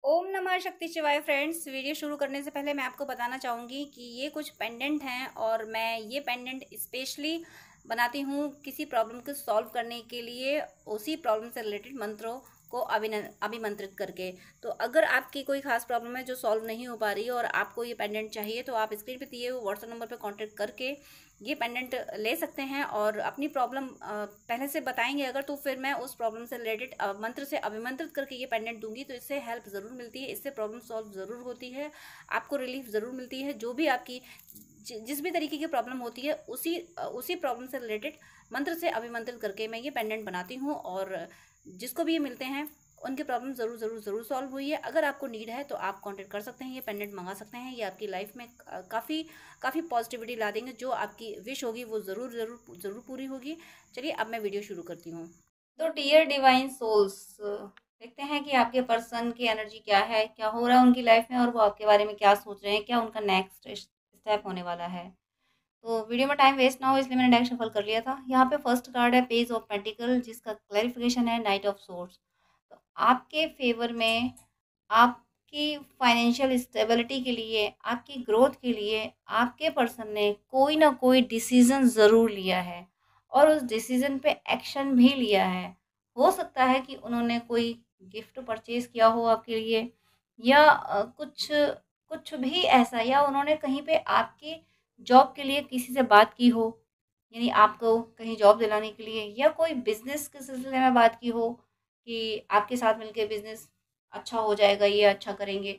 ओम नमः शक्ति शिवाय फ्रेंड्स। वीडियो शुरू करने से पहले मैं आपको बताना चाहूँगी कि ये कुछ पेंडेंट हैं और मैं ये पेंडेंट स्पेशली बनाती हूँ किसी प्रॉब्लम को सॉल्व करने के लिए, उसी प्रॉब्लम से रिलेटेड मंत्रों को अभिमंत्रित करके। तो अगर आपकी कोई खास प्रॉब्लम है जो सॉल्व नहीं हो पा रही है और आपको ये पेंडेंट चाहिए, तो आप स्क्रीन पे दिए हुए व्हाट्सएप नंबर पर कांटेक्ट करके ये पेंडेंट ले सकते हैं और अपनी प्रॉब्लम पहले से बताएंगे अगर, तो फिर मैं उस प्रॉब्लम से रिलेटेड मंत्र से अभिमंत्रित करके ये पेंडेंट दूंगी। तो इससे हेल्प ज़रूर मिलती है, इससे प्रॉब्लम सॉल्व ज़रूर होती है, आपको रिलीफ ज़रूर मिलती है। जो भी आपकी जिस भी तरीके की प्रॉब्लम होती है, उसी प्रॉब्लम से रिलेटेड मंत्र से अभिमंत्रित करके मैं ये पेंडेंट बनाती हूँ और जिसको भी ये मिलते हैं उनकी प्रॉब्लम ज़रूर ज़रूर ज़रूर सॉल्व हुई है। अगर आपको नीड है तो आप कांटेक्ट कर सकते हैं, ये पेंडेंट मंगा सकते हैं। ये आपकी लाइफ में काफ़ी काफ़ी पॉजिटिविटी ला देंगे। जो आपकी विश होगी वो ज़रूर ज़रूर ज़रूर पूरी होगी। चलिए अब मैं वीडियो शुरू करती हूँ। तो डियर डिवाइन सोल्स, देखते हैं कि आपके पर्सन की एनर्जी क्या है, क्या हो रहा है उनकी लाइफ में और वो आपके बारे में क्या सोच रहे हैं, क्या उनका नेक्स्ट स्टेप होने वाला है। तो वीडियो में टाइम वेस्ट ना हो इसलिए मैंने डेक शफल कर लिया था। यहाँ पे फर्स्ट कार्ड है पेज ऑफ पेंटिकल, जिसका क्लैरिफिकेशन है नाइट ऑफ सोर्स। तो आपके फेवर में, आपकी फाइनेंशियल स्टेबिलिटी के लिए, आपकी ग्रोथ के लिए आपके पर्सन ने कोई ना कोई डिसीजन ज़रूर लिया है और उस डिसीजन पे एक्शन भी लिया है। हो सकता है कि उन्होंने कोई गिफ्ट परचेज किया हो आपके लिए, या कुछ कुछ भी ऐसा, या उन्होंने कहीं पे आपकी जॉब के लिए किसी से बात की हो, यानी आपको कहीं जॉब दिलाने के लिए, या कोई बिजनेस के सिलसिले में बात की हो कि आपके साथ मिलके बिजनेस अच्छा हो जाएगा, ये अच्छा करेंगे।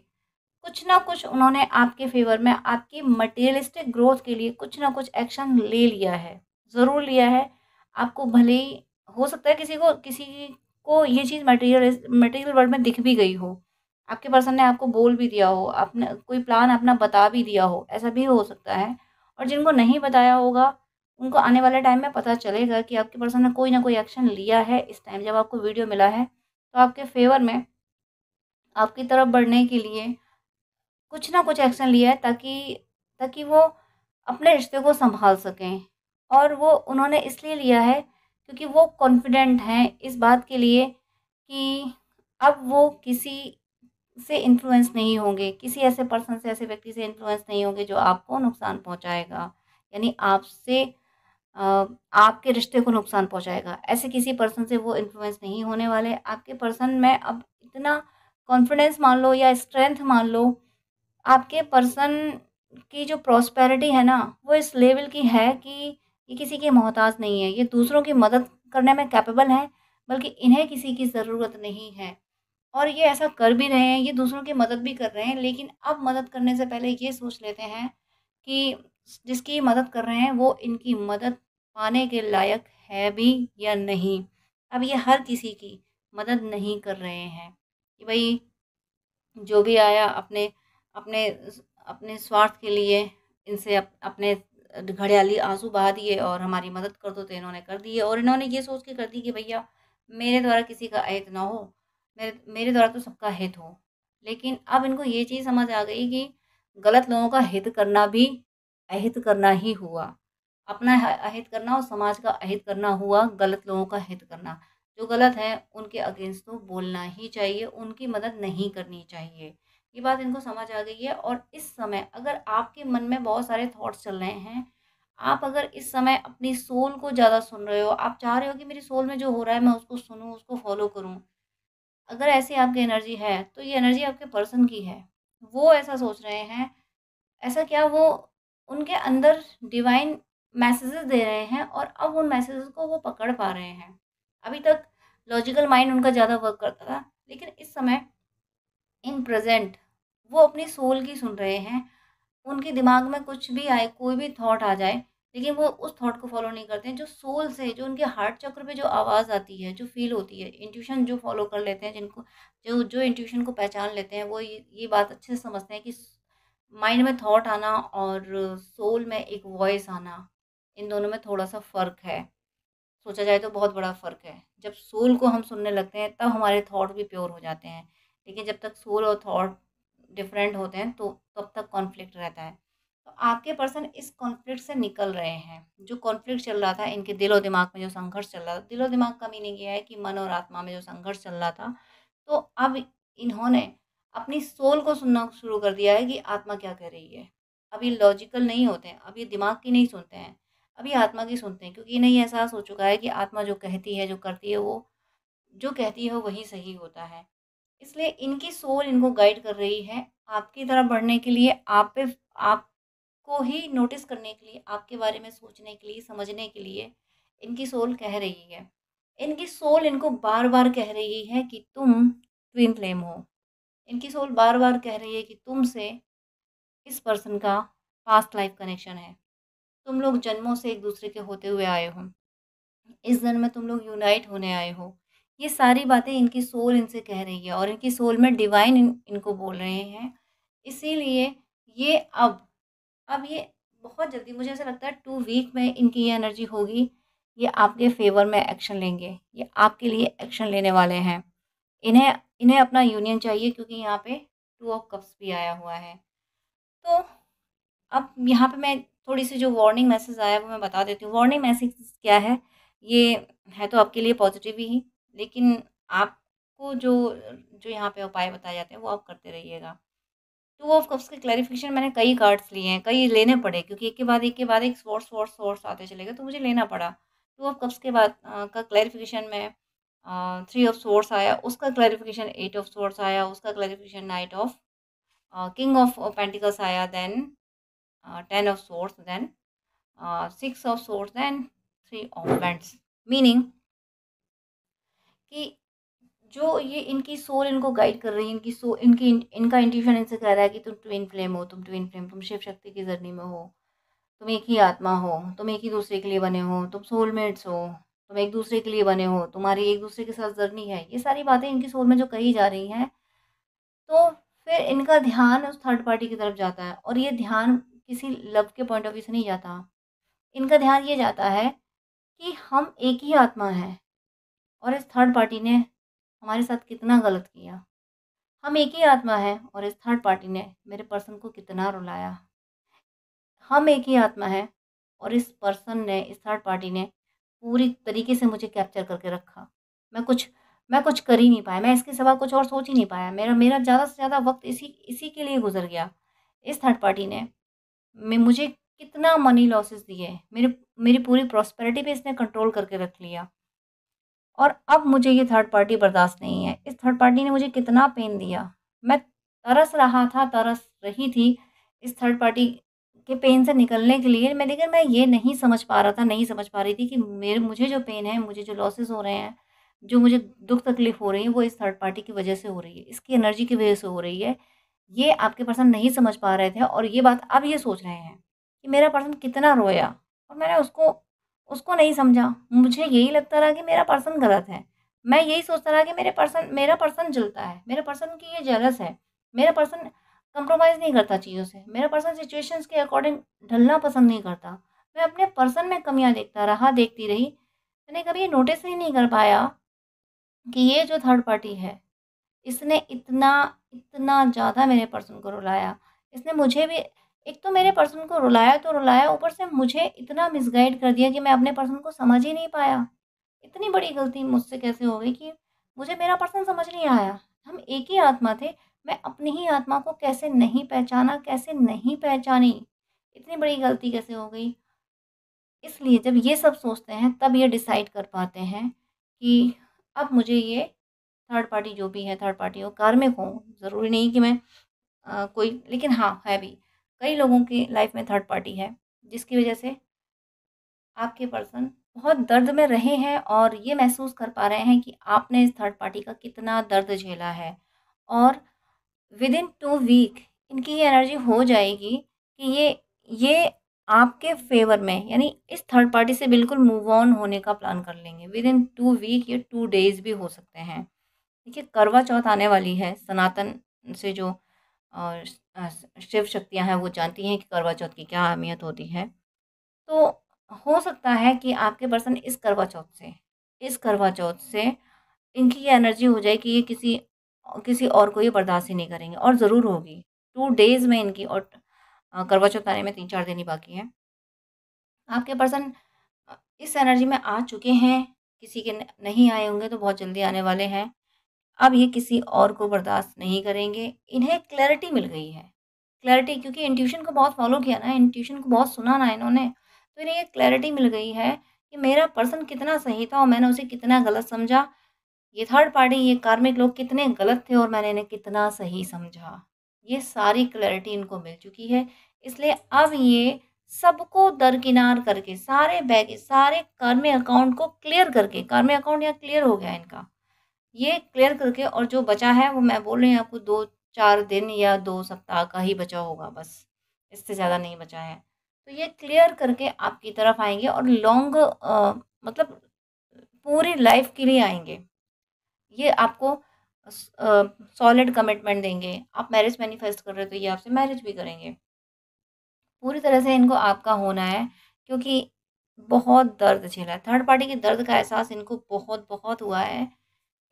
कुछ ना कुछ उन्होंने आपके फेवर में, आपकी मटेरियलिस्टिक ग्रोथ के लिए कुछ ना कुछ एक्शन ले लिया है, ज़रूर लिया है। आपको भले ही हो सकता है किसी को ये चीज़ मटेरियल वर्ल्ड में दिख भी गई हो, आपके पर्सन ने आपको बोल भी दिया हो, आपने कोई प्लान अपना बता भी दिया हो, ऐसा भी हो सकता है। और जिनको नहीं बताया होगा उनको आने वाले टाइम में पता चलेगा कि आपके पर्सन ने कोई ना कोई एक्शन लिया है। इस टाइम जब आपको वीडियो मिला है तो आपके फेवर में, आपकी तरफ बढ़ने के लिए कुछ ना कुछ एक्शन लिया है, ताकि ताकि वो अपने रिश्ते को सँभाल सकें। और वो उन्होंने इसलिए लिया है क्योंकि वो कॉन्फिडेंट हैं इस बात के लिए कि अब वो किसी से इन्फ्लुएंस नहीं होंगे, किसी ऐसे पर्सन से, ऐसे व्यक्ति से इन्फ्लुएंस नहीं होंगे जो आपको नुकसान पहुँचाएगा। यानी आपसे आपके रिश्ते को नुकसान पहुँचाएगा। ऐसे किसी पर्सन से वो इन्फ्लुएंस नहीं होने वाले। आपके पर्सन में अब इतना कॉन्फिडेंस मान लो या स्ट्रेंथ मान लो, आपके पर्सन की जो प्रॉस्पेरिटी है ना, वो इस लेवल की है कि ये किसी के मोहताज नहीं है। ये दूसरों की मदद करने में कैपेबल हैं, बल्कि इन्हें किसी की ज़रूरत नहीं है। और ये ऐसा कर भी रहे हैं, ये दूसरों की मदद भी कर रहे हैं, लेकिन अब मदद करने से पहले ये सोच लेते हैं कि जिसकी मदद कर रहे हैं वो इनकी मदद पाने के लायक है भी या नहीं। अब ये हर किसी की मदद नहीं कर रहे हैं कि भाई जो भी आया अपने अपने अपने स्वार्थ के लिए इनसे अपने घड़ियाली आंसू बहा दिए और हमारी मदद कर दो, तो इन्होंने कर दी है। और इन्होंने ये सोच के कर दी कि भैया मेरे द्वारा किसी का अहित ना हो, मेरे मेरे द्वारा तो सबका हित हो। लेकिन अब इनको ये चीज़ समझ आ गई कि गलत लोगों का हित करना भी अहित करना ही हुआ। अपना अहित करना और समाज का अहित करना हुआ गलत लोगों का हित करना। जो गलत है उनके अगेंस्ट तो बोलना ही चाहिए, उनकी मदद नहीं करनी चाहिए। ये बात इनको समझ आ गई है। और इस समय अगर आपके मन में बहुत सारे थॉट्स चल रहे हैं, आप अगर इस समय अपनी सोल को ज़्यादा सुन रहे हो, आप चाह रहे हो कि मेरी सोल में जो हो रहा है मैं उसको सुनूँ, उसको फॉलो करूँ। अगर ऐसी आपकी एनर्जी है, तो ये एनर्जी आपके पर्सन की है। वो ऐसा सोच रहे हैं, ऐसा क्या वो उनके अंदर डिवाइन मैसेजेस दे रहे हैं और अब उन मैसेजेस को वो पकड़ पा रहे हैं। अभी तक लॉजिकल माइंड उनका ज़्यादा वर्क करता था, लेकिन इस समय इन प्रेजेंट वो अपनी सोल की सुन रहे हैं। उनके दिमाग में कुछ भी आए, कोई भी थॉट आ जाए, लेकिन वो उस थॉट को फॉलो नहीं करते हैं। जो सोल से, जो उनके हार्ट चक्र पे जो आवाज़ आती है, जो फील होती है, इंट्यूशन जो फॉलो कर लेते हैं, जिनको जो जो इंट्यूशन को पहचान लेते हैं, वो ये बात अच्छे से समझते हैं कि माइंड में थॉट आना और सोल में एक वॉइस आना, इन दोनों में थोड़ा-सा फ़र्क है। सोचा जाए तो बहुत बड़ा फ़र्क है। जब सोल को हम सुनने लगते हैं तब हमारे थॉट भी प्योर हो जाते हैं। लेकिन जब तक सोल और थॉट डिफरेंट होते हैं तो तब तक कॉन्फ्लिक्ट रहता है। तो आपके पर्सन इस कॉन्फ्लिक्ट से निकल रहे हैं। जो कॉन्फ्लिक्ट चल रहा था इनके दिल और दिमाग में, जो संघर्ष चल रहा था, दिल और दिमाग का मीनिंग ये है कि मन और आत्मा में जो संघर्ष चल रहा था, तो अब इन्होंने अपनी सोल को सुनना शुरू कर दिया है कि आत्मा क्या कह रही है। अब ये लॉजिकल नहीं होते हैं, अब ये दिमाग की नहीं सुनते हैं, अब ये आत्मा की सुनते हैं, क्योंकि इन्हें ये एहसास हो चुका है कि आत्मा जो कहती है, जो करती है, वो जो कहती है वही सही होता है। इसलिए इनकी सोल इनको गाइड कर रही है आपकी तरफ बढ़ने के लिए, आपको ही नोटिस करने के लिए, आपके बारे में सोचने के लिए, समझने के लिए इनकी सोल कह रही है। इनकी सोल इनको बार-बार कह रही है कि तुम ट्विन फ्लेम हो। इनकी सोल बार-बार कह रही है कि तुमसे इस पर्सन का पास्ट लाइफ कनेक्शन है। तुम लोग जन्मों से एक-दूसरे के होते हुए आए हो। इस जन्म में तुम लोग यूनाइट होने आए हो। ये सारी बातें इनकी सोल इनसे कह रही है और इनकी सोल में डिवाइन इनको बोल रहे हैं। इसीलिए ये अब ये बहुत जल्दी, मुझे ऐसा लगता है 2 वीक में इनकी ये एनर्जी होगी, ये आपके फ़ेवर में एक्शन लेंगे। ये आपके लिए एक्शन लेने वाले हैं। इन्हें इन्हें अपना यूनियन चाहिए, क्योंकि यहाँ पे 2 ऑफ कप्स भी आया हुआ है। तो अब यहाँ पे मैं थोड़ी-सी जो वार्निंग मैसेज आया है वो मैं बता देती हूँ। वार्निंग मैसेज क्या है? ये है तो आपके लिए पॉज़िटिव ही, लेकिन आपको जो जो यहाँ पे उपाय बताए जाते हैं वो आप करते रहिएगा। 2 ऑफ कप्स के क्लैरिफ़िकेशन मैंने कई कार्ड्स लिए हैं, कई लेने पड़े, क्योंकि एक के बाद एक के बाद एक स्वॉर्ड्स स्वॉर्ड्स स्वॉर्ड्स आते चले गए, तो मुझे लेना पड़ा। 2 ऑफ कप्स के बाद का क्लैरिफ़िकेशन में 3 ऑफ स्वॉर्ड्स आया, उसका क्लैरिफ़िकेशन 8 ऑफ स्वॉर्ड्स आया, उसका clarification knight of king of pentacles आया, then 10 of swords, then 6 of swords, then 3 of wands। Meaning कि जो ये इनकी सोल इनको गाइड कर रही है, इनका इंट्यूशन इनसे कह रहा है कि तुम ट्विन फ्लेम हो, तुम ट्विन फ्लेम, तुम शिव शक्ति की जर्नी में हो, तुम एक ही आत्मा हो, तुम एक ही दूसरे के लिए बने हो, तुम सोलमेट्स हो, तुम एक दूसरे के लिए बने हो, तुम्हारी एक दूसरे के साथ जर्नी है। ये सारी बातें इनकी सोल में जो कही जा रही हैं, तो फिर इनका ध्यान उस थर्ड पार्टी की तरफ जाता है, और ये ध्यान किसी लव के पॉइंट ऑफ व्यू से नहीं जाता। इनका ध्यान ये जाता है कि हम एक ही आत्मा हैं और इस थर्ड पार्टी ने हमारे साथ कितना गलत किया। हम एक ही आत्मा हैं और इस थर्ड पार्टी ने मेरे पर्सन को कितना रुलाया। हम एक ही आत्मा हैं और इस पर्सन ने, इस थर्ड पार्टी ने पूरी तरीके से मुझे कैप्चर करके रखा। मैं कुछ मैं कुछ कर ही नहीं पाया, मैं इसके सिवा कुछ और सोच ही नहीं पाया। मेरा मेरा ज़्यादा से ज़्यादा वक़्त इसी इसी के लिए गुज़र गया। इस थर्ड पार्टी ने मुझे कितना मनी लॉसेस दिए, मेरे मेरी पूरी प्रॉस्पेरिटी पे इसने कंट्रोल करके रख लिया। और अब मुझे ये थर्ड पार्टी बर्दाश्त नहीं है। इस थर्ड पार्टी ने मुझे कितना पेन दिया। मैं तरस रहा था, तरस रही थी इस थर्ड पार्टी के पेन से निकलने के लिए, लेकिन मैं ये नहीं समझ पा रहा था, नहीं समझ पा रही थी कि मुझे जो पेन है, मुझे जो लॉसेस हो रहे हैं, जो मुझे दुःख-तकलीफ़ हो रही है, वो इस थर्ड पार्टी की वज़ह से हो रही है, इसकी एनर्जी की वज़ह से हो रही है। ये आपके पर्सन नहीं समझ पा रहे थे और ये बात अब ये सोच रहे हैं कि मेरा पर्सन कितना रोया, और मैंने उसको उसको नहीं समझा। मुझे यही लगता रहा कि मेरा पर्सन गलत है। मैं यही सोचता रहा कि मेरा पर्सन जलता है, मेरे पर्सन की ये जेलस है, मेरा पर्सन कंप्रोमाइज़ नहीं करता चीज़ों से, मेरा पर्सन सिचुएशंस के अकॉर्डिंग ढलना पसंद नहीं करता। मैं अपने पर्सन में कमियाँ देखता रहा, देखती रही। मैंने कभी ये नोटिस ही नहीं कर पाया कि ये जो थर्ड पार्टी है, इसने इतना इतना ज़्यादा मेरे पर्सन को रुलाया। इसने मुझे भी, एक तो मेरे पर्सन को रुलाया तो रुलाया, ऊपर से मुझे इतना मिसगाइड कर दिया कि मैं अपने पर्सन को समझ ही नहीं पाया। इतनी बड़ी गलती मुझसे कैसे हो गई कि मुझे मेरा पर्सन समझ नहीं आया। हम एक ही आत्मा थे, मैं अपनी ही आत्मा को कैसे नहीं पहचाना, कैसे नहीं पहचानी। इतनी बड़ी गलती कैसे हो गई? इसलिए जब ये सब सोचते हैं तब ये डिसाइड कर पाते हैं कि अब मुझे ये थर्ड पार्टी जो भी है, थर्ड पार्टी हो, कार्मिक हो, ज़रूरी नहीं कि मैं कोई, लेकिन हाँ, है भी। कई लोगों की लाइफ में थर्ड पार्टी है, जिसकी वजह से आपके पर्सन बहुत दर्द में रहे हैं और ये महसूस कर पा रहे हैं कि आपने इस थर्ड पार्टी का कितना दर्द झेला है। और विदिन 2 वीक इनकी ये एनर्जी हो जाएगी कि ये आपके फ़ेवर में, यानी इस थर्ड पार्टी से बिल्कुल मूव ऑन होने का प्लान कर लेंगे। विदिन 2 वीक, ये 2 डेज़ भी हो सकते हैं। देखिए, करवा चौथ आने वाली है। सनातन से जो शिव शक्तियाँ हैं वो जानती हैं कि करवा चौथ की क्या अहमियत होती है। तो हो सकता है कि आपके पर्सन इस करवा चौथ से इनकी ये एनर्जी हो जाए कि ये किसी किसी और को ये बर्दाश्त ही नहीं करेंगे, और ज़रूर होगी। 2 डेज़ में इनकी, और करवा चौथ आने में 3-4 दिन ही बाकी हैं। आपके पर्सन इस एनर्जी में आ चुके हैं, किसी के नहीं आए होंगे तो बहुत जल्दी आने वाले हैं। अब ये किसी और को बर्दाश्त नहीं करेंगे। इन्हें क्लैरिटी मिल गई है। क्लैरिटी, क्योंकि इंट्यूशन को बहुत फ़ॉलो किया ना, इंट्यूशन को बहुत सुना ना इन्होंने, तो इन्हें ये क्लैरिटी मिल गई है कि मेरा पर्सन कितना सही था और मैंने उसे कितना गलत समझा। ये थर्ड पार्टी, ये कार्मिक लोग कितने गलत थे और मैंने इन्हें कितना सही समझा। ये सारी क्लैरिटी इनको मिल चुकी है। इसलिए अब ये सबको दरकिनार करके, सारे बैगेज, सारे कर्मी अकाउंट को क्लियर करके, कर्मी अकाउंट यहाँ क्लियर हो गया इनका। ये क्लियर करके, और जो बचा है वो मैं बोल रही हूँ आपको 2-4 दिन या 2 सप्ताह का ही बचा होगा बस, इससे ज़्यादा नहीं बचा है। तो ये क्लियर करके आपकी तरफ आएँगे और लॉन्ग मतलब पूरी लाइफ़ के लिए आएँगे। ये आपको सॉलिड कमिटमेंट देंगे। आप मैरिज मैनिफेस्ट कर रहे हो तो ये आपसे मैरिज भी करेंगे। पूरी तरह से इनको आपका होना है, क्योंकि बहुत दर्द झेला है। थर्ड पार्टी के दर्द का एहसास इनको बहुत-बहुत हुआ है।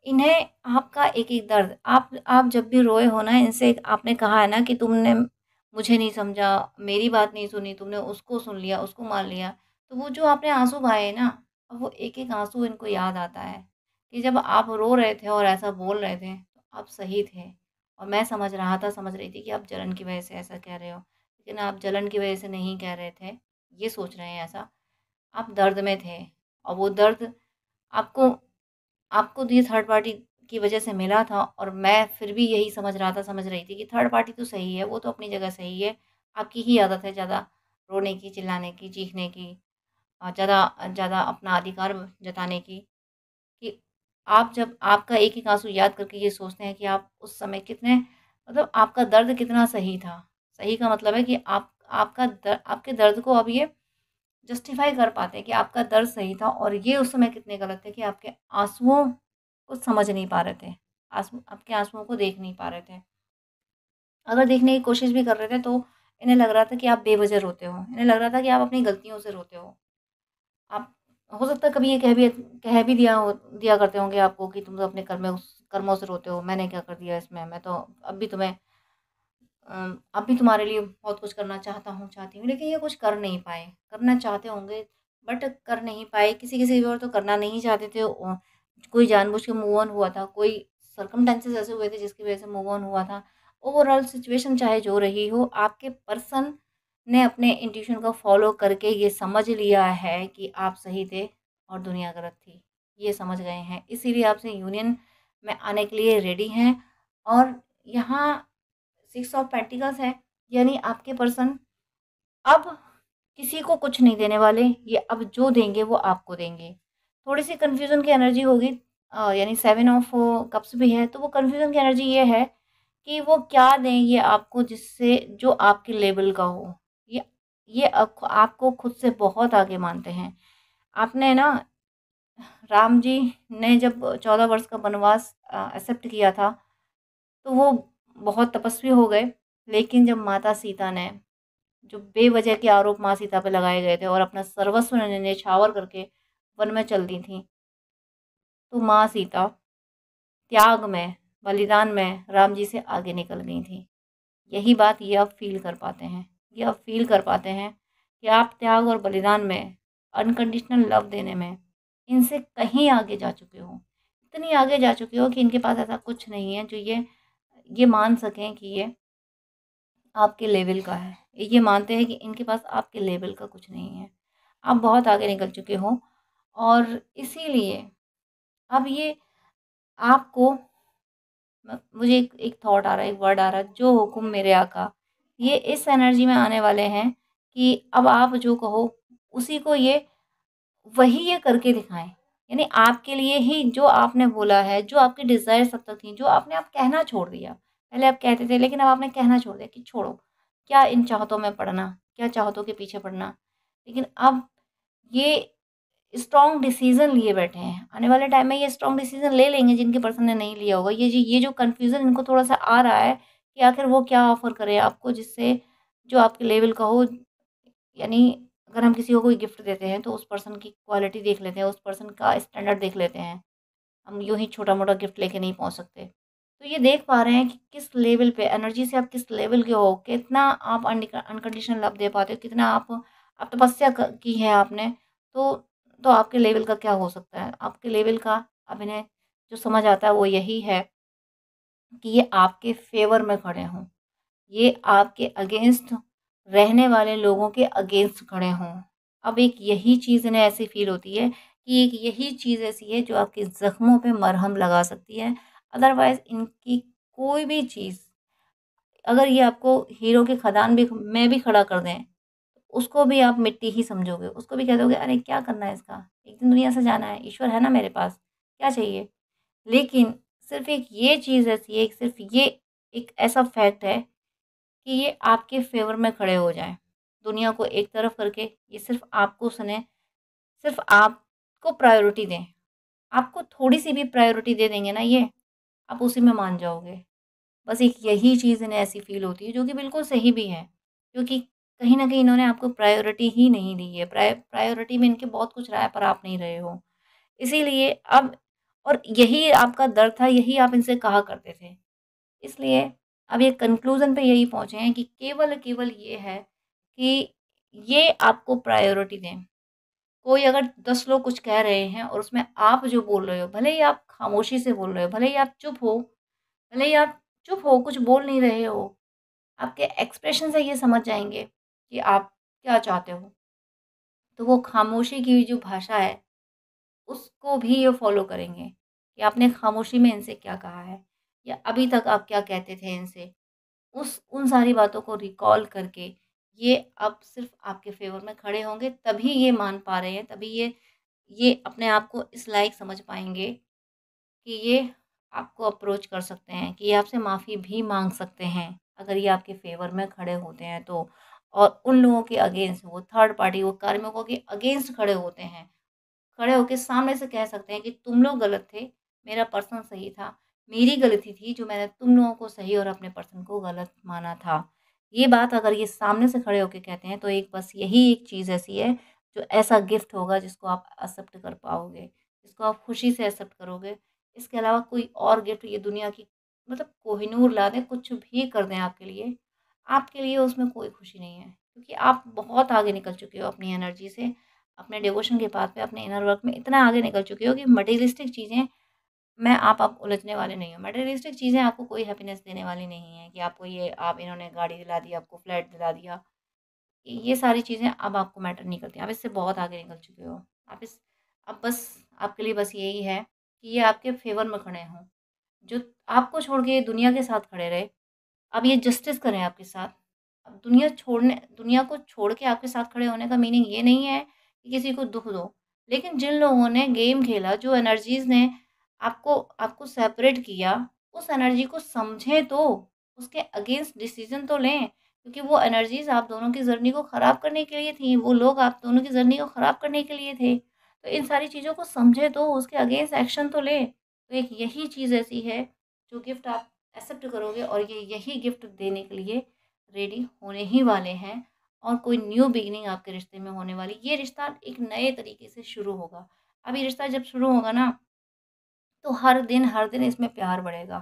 इन्हें आपका एक-एक दर्द, आप जब भी रोए हो ना, इनसे आपने कहा है ना कि तुमने मुझे नहीं समझा, मेरी बात नहीं सुनी, तुमने उसको सुन लिया, उसको मान लिया। तो वो जो आपने आँसू बहाए ना, अब वो एक-एक आँसू इनको याद आता है कि जब आप रो रहे थे और ऐसा बोल रहे थे, तो आप सही थे। और मैं समझ रहा था, समझ रही थी कि आप जलन की वजह से ऐसा कह रहे हो। लेकिन आप जलन की वजह से नहीं कह रहे थे, ये सोच रहे हैं ऐसा। आप दर्द में थे और वो दर्द आपको आपको ये थर्ड पार्टी की वजह से मिला था, और मैं फिर भी यही समझ रहा था, समझ रही थी कि थर्ड पार्टी तो सही है, वो तो अपनी जगह सही है। आपकी ही आदत है ज़्यादा रोने की, चिल्लाने की, चीखने की, ज़्यादा ज़्यादा अपना अधिकार जताने की, कि आप जब आपका एक-एक आँसू याद करके ये सोचते हैं कि आप उस समय कितने, मतलब आपका दर्द कितना सही था। सही का मतलब है कि आपके दर्द को अब ये जस्टिफ़ाई कर पाते हैं कि आपका दर्द सही था, और ये उस समय कितने गलत थे कि आपके आँसुओं को समझ नहीं पा रहे थे। आपके आँसुओं को देख नहीं पा रहे थे। अगर देखने की कोशिश भी कर रहे थे तो इन्हें लग रहा था कि आप बेवज़ह रोते हो। इन्हें लग रहा था कि आप अपनी गलतियों से रोते हो। आप, हो सकता है कभी ये कह भी दिया करते होंगे आपको कि तुम तो अपने कर्मों से रोते हो। मैंने क्या कर दिया इसमें? मैं तो अब भी तुम्हें अब भी तुम्हारे लिए बहुत कुछ करना चाहती हूँ, लेकिन ये कुछ कर नहीं पाए। करना चाहते होंगे बट कर नहीं पाए। किसी-किसी की ओर तो करना नहीं चाहते थे। कोई जानबूझ के मूव ऑन हुआ था, कोई सर्कमस्टेंसेस ऐसे हुए थे जिसकी वज़ह से मूव ऑन हुआ था। ओवरऑल सिचुएशन चाहे जो रही हो, आपके पर्सन ने अपने इंट्यूशन को फ़ॉलो करके ये समझ लिया है कि आप सही थे और दुनिया गलत थी। ये समझ गए हैं, इसीलिए आपसे यूनियन में आने के लिए रेडी हैं। और यहाँ 6 ऑफ पेंटिकल्स है, यानी आपके पर्सन अब किसी को कुछ नहीं देने वाले। ये अब जो देंगे वो आपको देंगे। थोड़ी-सी कन्फ्यूज़न की एनर्जी होगी, यानी 7 ऑफ कप्स भी है, तो वो कन्फ्यूज़न की एनर्जी ये है कि वो क्या दें ये आपको, जिससे जो आपके लेवल का हो। ये ये आपको खुद से बहुत आगे मानते हैं। आपने ना, राम जी ने जब 14 वर्ष का वनवास एक्सेप्ट किया था, तो वो बहुत तपस्वी हो गए। लेकिन जब माता सीता ने, जो बेवजह के आरोप माँ सीता पे लगाए गए थे और अपना सर्वस्व न्यौछावर करके वन में चल दी थीं, तो माँ सीता त्याग में, बलिदान में राम जी से आगे निकल गई थीं। यही बात ये अब फ़ील कर पाते हैं। ये अब फ़ील कर पाते हैं कि आप त्याग और बलिदान में, अनकंडीशनल लव देने में इनसे कहीं आगे जा चुके हो। इतनी आगे जा चुके हो कि इनके पास ऐसा कुछ नहीं है जो ये मान सकें कि ये आपके लेवल का है। ये मानते हैं कि इनके पास आपके लेवल का कुछ नहीं है। आप बहुत आगे निकल चुके हो, और इसीलिए अब ये आपको, मुझे एक थॉट आ रहा है, एक वर्ड आ रहा है, जो हुक्म मेरे आका। ये इस एनर्जी में आने वाले हैं कि अब आप जो कहो उसी को वही ये करके दिखाएँ। यानी आपके लिए ही जो आपने बोला है, जो आपकी डिज़ायर्स अब तक थी, जो आपने अब कहना छोड़ दिया। पहले आप कहते थे लेकिन अब आपने कहना छोड़ दिया कि छोड़ो, क्या इन चाहतों में पड़ना, क्या चाहतों के पीछे पड़ना। लेकिन अब ये स्ट्रॉन्ग डिसीज़न लिए बैठे हैं। आने वाले टाइम में ये स्ट्रॉन्ग डिसीज़न ले लेंगे जिनके पर्सन ने नहीं लिया होगा। ये जो कन्फ्यूज़न इनको थोड़ा-सा आ रहा है कि आखिर वो क्या ऑफ़र करे आपको, जिससे जो आपके लेवल का हो। यानी अगर हम किसी को कोई गिफ्ट देते हैं तो उस पर्सन की क्वालिटी देख लेते हैं, उस पर्सन का स्टैंडर्ड देख लेते हैं। हम यूँ ही छोटा-मोटा गिफ्ट लेके नहीं पहुँच सकते। तो ये देख पा रहे हैं कि किस लेवल पे एनर्जी से आप किस लेवल के हो, कितना आप अनकंडीशनल लव दे पाते हो, कितना आप तपस्या की है आपने। तो आपके लेवल का क्या हो सकता है। आपके लेवल का अब इन्हें जो समझ आता है वो यही है कि ये आपके फेवर में खड़े हों, ये आपके अगेंस्ट रहने वाले लोगों के अगेंस्ट खड़े हों। अब एक यही चीज़ इन्हें ऐसी फ़ील होती है कि एक यही चीज़ ऐसी है जो आपके ज़ख्मों पे मरहम लगा सकती है। अदरवाइज़ इनकी कोई भी चीज़, अगर ये आपको हीरो की खदान भी में भी खड़ा कर दें, उसको भी आप मिट्टी ही समझोगे। उसको भी कह दोगे अरे क्या करना है इसका? एक दिन दुनिया से जाना है, ईश्वर है ना मेरे पास, क्या चाहिए? लेकिन सिर्फ़ एक ये चीज़ ऐसी है, सिर्फ़ ये एक ऐसा फैक्ट है कि ये आपके फ़ेवर में खड़े हो जाएँ। दुनिया को एक तरफ करके ये सिर्फ़ आपको सुने, सिर्फ़ आपको प्रायोरिटी दें। आपको थोड़ी-सी भी प्रायोरिटी दे देंगे ना ये, आप उसी में मान जाओगे। बस एक यही चीज़ इन्हें ऐसी फ़ील होती है जो कि बिल्कुल सही भी है। क्योंकि कहीं न कहीं इन्होंने आपको प्रायोरिटी ही नहीं दी है। प्रायोरिटी में इनके बहुत कुछ रहा है पर आप नहीं रहे हो। इसीलिए अब और यही आपका दर्द था, यही आप इनसे कहा करते थे। इसलिए अब ये कंक्लूज़न पे यही पहुँचे हैं कि केवल ये है कि ये आपको प्रायोरिटी दें। कोई अगर 10 लोग कुछ कह रहे हैं और उसमें आप जो बोल रहे हो, भले ही आप खामोशी से बोल रहे हो, भले ही आप चुप हो, भले ही आप चुप हो, कुछ बोल नहीं रहे हो, आपके एक्सप्रेशन से ये समझ जाएँगे कि आप क्या चाहते हो। तो वो खामोशी की जो भाषा है, उसको भी ये फ़ॉलो करेंगे कि आपने खामोशी में इनसे क्या कहा है या अभी तक आप क्या कहते थे इनसे। उन सारी बातों को रिकॉल करके ये अब सिर्फ़ आपके फ़ेवर में खड़े होंगे, तभी ये मान पा रहे हैं, तभी ये अपने आप को इस लायक समझ पाएँगे कि ये आपको अप्रोच कर सकते हैं, कि ये आपसे माफ़ी भी माँग सकते हैं, अगर ये आपके फ़ेवर में खड़े होते हैं तो। और उन लोगों के अगेंस्ट, वो थर्ड पार्टी, वो कार्मिकों के अगेंस्ट खड़े होते हैं, खड़े होके सामने से कह सकते हैं कि तुम लोग गलत थे, मेरा पर्सन सही था। मेरी गलती थी जो मैंने तुम लोगों को सही और अपने पर्सन को गलत माना था। ये बात अगर ये सामने से खड़े होके कहते हैं तो एक बस यही एक चीज़ ऐसी है जो ऐसा गिफ्ट होगा जिसको आप एक्सेप्ट कर पाओगे, जिसको आप खुशी से एक्सेप्ट करोगे। इसके अलावा कोई और गिफ्ट ये दुनिया की मतलब कोहिनूर ला दें, कुछ भी कर दें आपके लिए उसमें कोई खुशी नहीं है। क्योंकि आप बहुत आगे निकल चुके हो अपनी एनर्जी से, अपने डिवोशन के पाथ पे, अपने इनर वर्क में इतना आगे निकल चुके हो कि मटेरियलिस्टिक चीज़ें में आप अब उलझने वाले नहीं हो। मटेरियलिस्टिक चीज़ें आपको कोई हैप्पीनेस देने वाली नहीं है कि आपको ये आप इन्होंने गाड़ी दिला दी, आपको फ्लैट दिला दिया। ये सारी चीज़ें अब आपको मैटर नहीं करती। आप इससे बहुत आगे निकल चुके हो। आप इस अब बस आपके लिए बस यही है कि ये आपके फ़ेवर में खड़े हों। जो आपको छोड़ के दुनिया के साथ खड़े रहे, अब ये जस्टिस करें आपके साथ। अब दुनिया को छोड़ के आपके साथ खड़े होने का मीनिंग ये नहीं है कि किसी को दुःख दो। लेकिन जिन लोगों ने गेम खेला, जो एनर्जीज़ ने आपको आपको सेपरेट किया, उस एनर्जी को समझें तो, उसके अगेंस्ट डिसीज़न तो लें। क्योंकि वो एनर्जीज़ आप दोनों की जर्नी को ख़राब करने के लिए थी, वो लोग आप दोनों की जर्नी को ख़राब करने के लिए थे। तो इन सारी चीज़ों को समझें तो, उसके अगेंस्ट एक्शन तो लें। तो एक यही चीज़ ऐसी है, जो गिफ्ट आप एक्सेप्ट करोगे और ये यही गिफ्ट देने के लिए रेडी होने ही वाले हैं और कोई न्यू बिगिनिंग आपके रिश्ते में होने वाली। ये रिश्ता एक नए तरीके से शुरू होगा। अब ये रिश्ता जब शुरू होगा ना, तो हर दिन इसमें प्यार बढ़ेगा।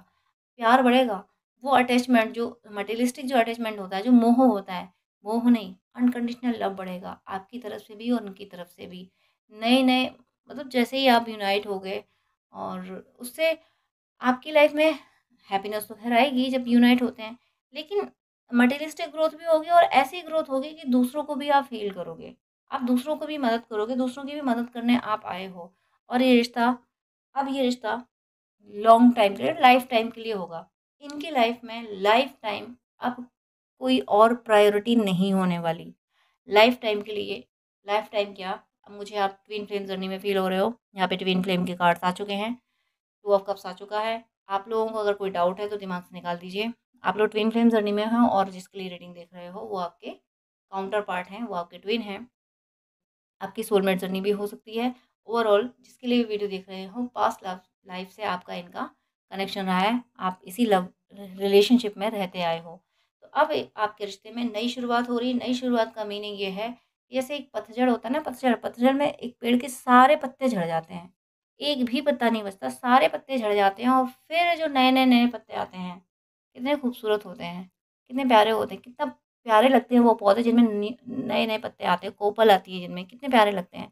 प्यार बढ़ेगा, वो अटैचमेंट जो मटेरियलिस्टिक जो अटैचमेंट होता है, जो मोह होता है, मोह नहीं, अनकंडीशनल लव बढ़ेगा, आपकी तरफ से भी और उनकी तरफ से भी। नए-नए मतलब जैसे ही आप यूनाइट हो गए और उससे आपकी लाइफ में हैप्पीनेस तो ख़ैर आएगी जब यूनाइट होते हैं, लेकिन मटेरियलिस्टिक ग्रोथ भी होगी और ऐसी ग्रोथ होगी कि दूसरों को भी आप फ़ील करोगे। आप दूसरों को भी मदद करोगे, दूसरों की भी मदद करने आप आए हो और ये रिश्ता लॉन्ग टाइम के लिए, लाइफ़ टाइम के लिए होगा। इनकी लाइफ़ में लाइफ़ टाइम अब कोई और प्रायोरिटी नहीं होने वाली। लाइफ़ टाइम के लिए लाइफ़ टाइम क्या, अब मुझे आप ट्विन फ्लेम जर्नी में फ़ील हो रहे हो, यहाँ पे ट्विन फ्लेम के कार्ड्स आ चुके हैं। 2 ऑफ कप्स आ चुका है। आप लोगों को अगर कोई डाउट है तो दिमाग से निकाल दीजिए। आप लोग ट्विन फ्लेम जर्नी में हो और जिसके लिए रीडिंग देख रहे हो वो आपके काउंटर पार्ट हैं, वो आपके ट्विन हैं। आपकी सोलमेट जर्नी भी हो सकती है। ओवरऑल जिसके लिए वीडियो देख रहे हो, पास्ट लव लाइफ से आपका इनका कनेक्शन रहा है। आप इसी लव रिलेशनशिप में रहते आए हो। तो अब आपके रिश्ते में नई शुरुआत हो रही है। नई शुरुआत का मीनिंग ये है, जैसे एक पतझड़ होता है ना, पतझड़ में एक पेड़ के सारे पत्ते झड़ जाते हैं। एक भी पत्ता नहीं बचता, सारे पत्ते झड़ जाते हैं और फिर जो नए पत्ते आते हैं, कितने खूबसूरत होते हैं, कितने प्यारे होते हैं, कितना प्यारे लगते हैं वो पौधे जिनमें नए-नए पत्ते आते हैं, कोपल आती है जिनमें, कितने प्यारे लगते हैं।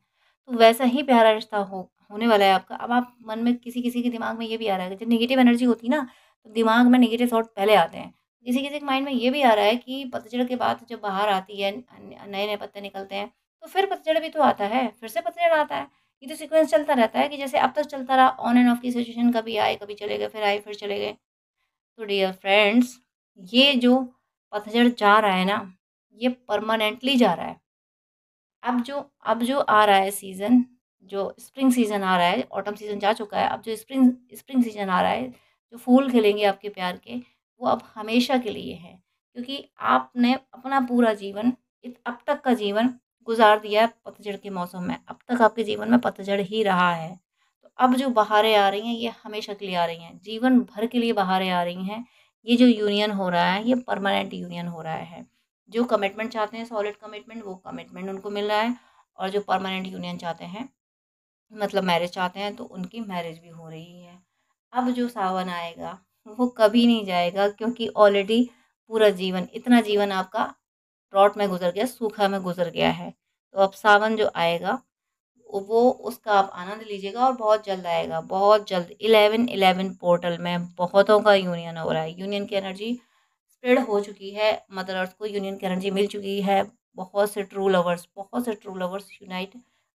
तो वैसा ही प्यारा रिश्ता होने वाला है आपका। अब आप मन में किसी-किसी के दिमाग में ये भी आ रहा है कि जो नेगेटिव एनर्जी होती है ना, तो दिमाग में नेगेटिव थॉट पहले आते हैं। किसी किसी के माइंड में ये भी आ रहा है कि पतझड़ के बाद जब बाहर आती है, नए नए पत्ते निकलते हैं, तो फिर पतझड़ भी तो आता है, फिर से पतझड़ आता है। ये तो सीक्वेंस चलता रहता है कि जैसे अब तक चलता रहा, ऑन एंड ऑफ की सिचुएशन, कभी आए कभी चले गए, फिर आए फिर चले गए। तो डियर फ्रेंड्स, ये जो पतझड़ जा रहा है ना, ये परमानेंटली जा रहा है। अब जो आ रहा है सीज़न, जो स्प्रिंग सीज़न आ रहा है, ऑटम सीज़न जा चुका है, अब जो स्प्रिंग स्प्रिंग सीज़न आ रहा है, जो फूल खिलेंगे आपके प्यार के, वो अब हमेशा के लिए है। क्योंकि आपने अपना पूरा जीवन, अब तक का जीवन गुज़ार दिया है पतझड़ के मौसम में। अब तक आपके जीवन में पतझड़ ही रहा है। तो अब जो बहारें आ रही हैं, ये हमेशा के लिए आ रही हैं, जीवन भर के लिए बहारें आ रही हैं। ये जो यूनियन हो रहा है, ये परमानेंट यूनियन हो रहा है। जो कमिटमेंट चाहते हैं, सॉलिड कमिटमेंट, वो कमिटमेंट उनको मिल रहा है, और जो परमानेंट यूनियन चाहते हैं, मतलब मैरिज चाहते हैं, तो उनकी मैरिज भी हो रही है। अब जो सावन आएगा, वो कभी नहीं जाएगा, क्योंकि ऑलरेडी पूरा जीवन, इतना जीवन आपका ड्रॉट में गुजर गया, सूखा में गुजर गया है। तो अब सावन जो आएगा, वो उसका आप आनंद लीजिएगा, और बहुत जल्द आएगा, बहुत जल्द। 11-11 पोर्टल में बहुतों का यूनियन हो रहा है। यूनियन की एनर्जी स्प्रेड हो चुकी है, मदर अर्थ को यूनियन की एनर्जी मिल चुकी है। बहुत से ट्रू लवर्स यूनाइट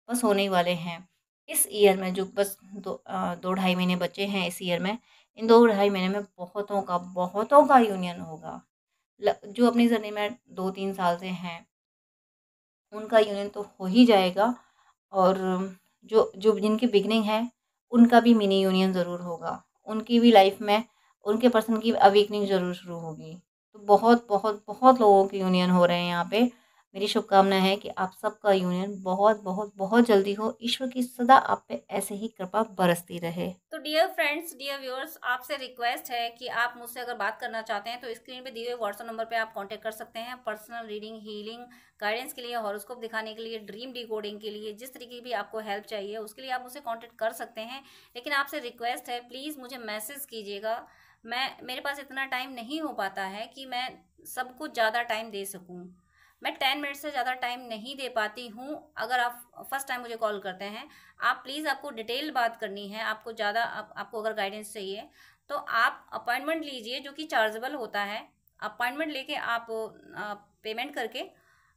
बस होने ही वाले हैं इस ईयर में। जो बस 2-2.5 महीने बचे हैं इस ईयर में। इन 2-2.5 महीने में बहुतों का यूनियन होगा। जो अपनी जर्नी में 2-3 साल से हैं, उनका यूनियन तो हो ही जाएगा। और जो जो जिनकी बिगनिंग है, उनका भी मिनी यूनियन ज़रूर होगा। उनकी भी लाइफ में उनके पर्सन की अवेकनिंग ज़रूर शुरू होगी। तो बहुत बहुत बहुत लोगों के यूनियन हो रहे हैं यहाँ पे। मेरी शुभकामना है कि आप सबका यूनियन बहुत बहुत बहुत जल्दी हो। ईश्वर की सदा आप पे ऐसे ही कृपा बरसती रहे। तो डियर फ्रेंड्स, डियर व्यूअर्स, आपसे रिक्वेस्ट है कि आप मुझसे अगर बात करना चाहते हैं तो स्क्रीन पे दिए हुए व्हाट्सएप नंबर पे आप कांटेक्ट कर सकते हैं। पर्सनल रीडिंग, हीलिंग, गाइडेंस के लिए, हॉरोस्कोप दिखाने के लिए, ड्रीम डिकोडिंग के लिए, जिस तरीके की भी आपको हेल्प चाहिए उसके लिए आप मुझसे कांटेक्ट कर सकते हैं। लेकिन आपसे रिक्वेस्ट है, प्लीज़ मुझे मैसेज कीजिएगा। मेरे पास इतना टाइम नहीं हो पाता है कि मैं सबको ज़्यादा टाइम दे सकूं। मैं 10 मिनट से ज़्यादा टाइम नहीं दे पाती हूँ। अगर आप फर्स्ट टाइम मुझे कॉल करते हैं, आप प्लीज़, आपको डिटेल बात करनी है, आपको ज़्यादा आपको अगर गाइडेंस चाहिए, तो आप अपॉइंटमेंट लीजिए, जो कि चार्जेबल होता है। अपॉइंटमेंट लेके आप पेमेंट करके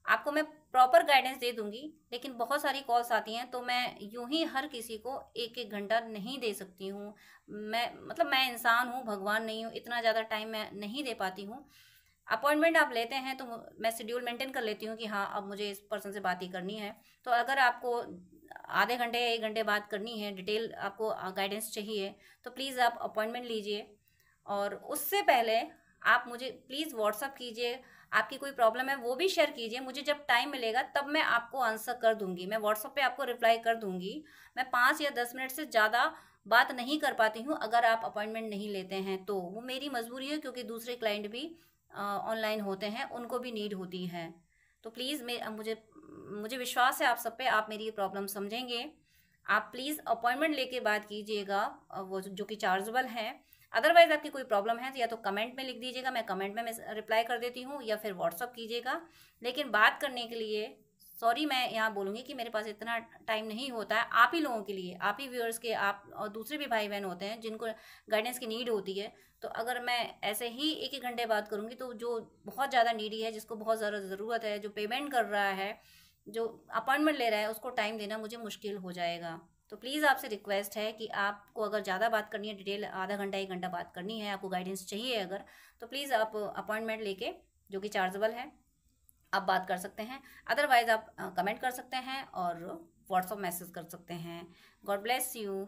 आपको मैं प्रॉपर गाइडेंस दे दूंगी। लेकिन बहुत सारी कॉल्स आती हैं, तो मैं यूं ही हर किसी को 1-1 घंटा नहीं दे सकती हूँ। मैं इंसान हूँ, भगवान नहीं हूँ, इतना ज़्यादा टाइम मैं नहीं दे पाती हूँ। अपॉइंटमेंट आप लेते हैं तो मैं शेड्यूल मेंटेन कर लेती हूँ कि हाँ, अब मुझे इस पर्सन से बात ही करनी है। तो अगर आपको आधे घंटे या 1 घंटे बात करनी है, डिटेल आपको गाइडेंस चाहिए, तो प्लीज़ आप अपॉइंटमेंट लीजिए। और उससे पहले आप मुझे प्लीज़ व्हाट्सअप कीजिए। आपकी कोई प्रॉब्लम है वो भी शेयर कीजिए। मुझे जब टाइम मिलेगा तब मैं आपको आंसर कर दूंगी। मैं व्हाट्सअप पे आपको रिप्लाई कर दूंगी। मैं 5 या 10 मिनट से ज़्यादा बात नहीं कर पाती हूँ अगर आप अपॉइंटमेंट नहीं लेते हैं तो। वो मेरी मजबूरी है, क्योंकि दूसरे क्लाइंट भी ऑनलाइन होते हैं, उनको भी नीड होती है। तो प्लीज़ मुझे मुझे विश्वास है आप सब पे, आप मेरी प्रॉब्लम समझेंगे। आप प्लीज़ अपॉइंटमेंट लेके बात कीजिएगा, वो जो कि चार्जेबल है। अदरवाइज आपकी कोई प्रॉब्लम है तो या तो कमेंट में लिख दीजिएगा, मैं कमेंट में रिप्लाई कर देती हूँ, या फिर व्हाट्सअप कीजिएगा। लेकिन बात करने के लिए सॉरी, मैं यहाँ बोलूँगी कि मेरे पास इतना टाइम नहीं होता है। आप ही लोगों के लिए, आप ही व्यूअर्स के, आप और दूसरे भी भाई बहन होते हैं जिनको गाइडेंस की नीड होती है। तो अगर मैं ऐसे ही 1-1 घंटे बात करूँगी, तो जो बहुत ज़्यादा नीडी है, जिसको बहुत ज़्यादा ज़रूरत है, जो पेमेंट कर रहा है, जो अपॉइंटमेंट ले रहा है, उसको टाइम देना मुझे मुश्किल हो जाएगा। तो प्लीज़ आपसे रिक्वेस्ट है कि आपको अगर ज़्यादा बात करनी है, डिटेल आधा घंटा 1 घंटा बात करनी है, आपको गाइडेंस चाहिए अगर, तो प्लीज़ आप अपॉइंटमेंट लेके, जो कि चार्जेबल है, आप बात कर सकते हैं। अदरवाइज आप कमेंट कर सकते हैं और व्हाट्सअप मैसेज कर सकते हैं। God bless you.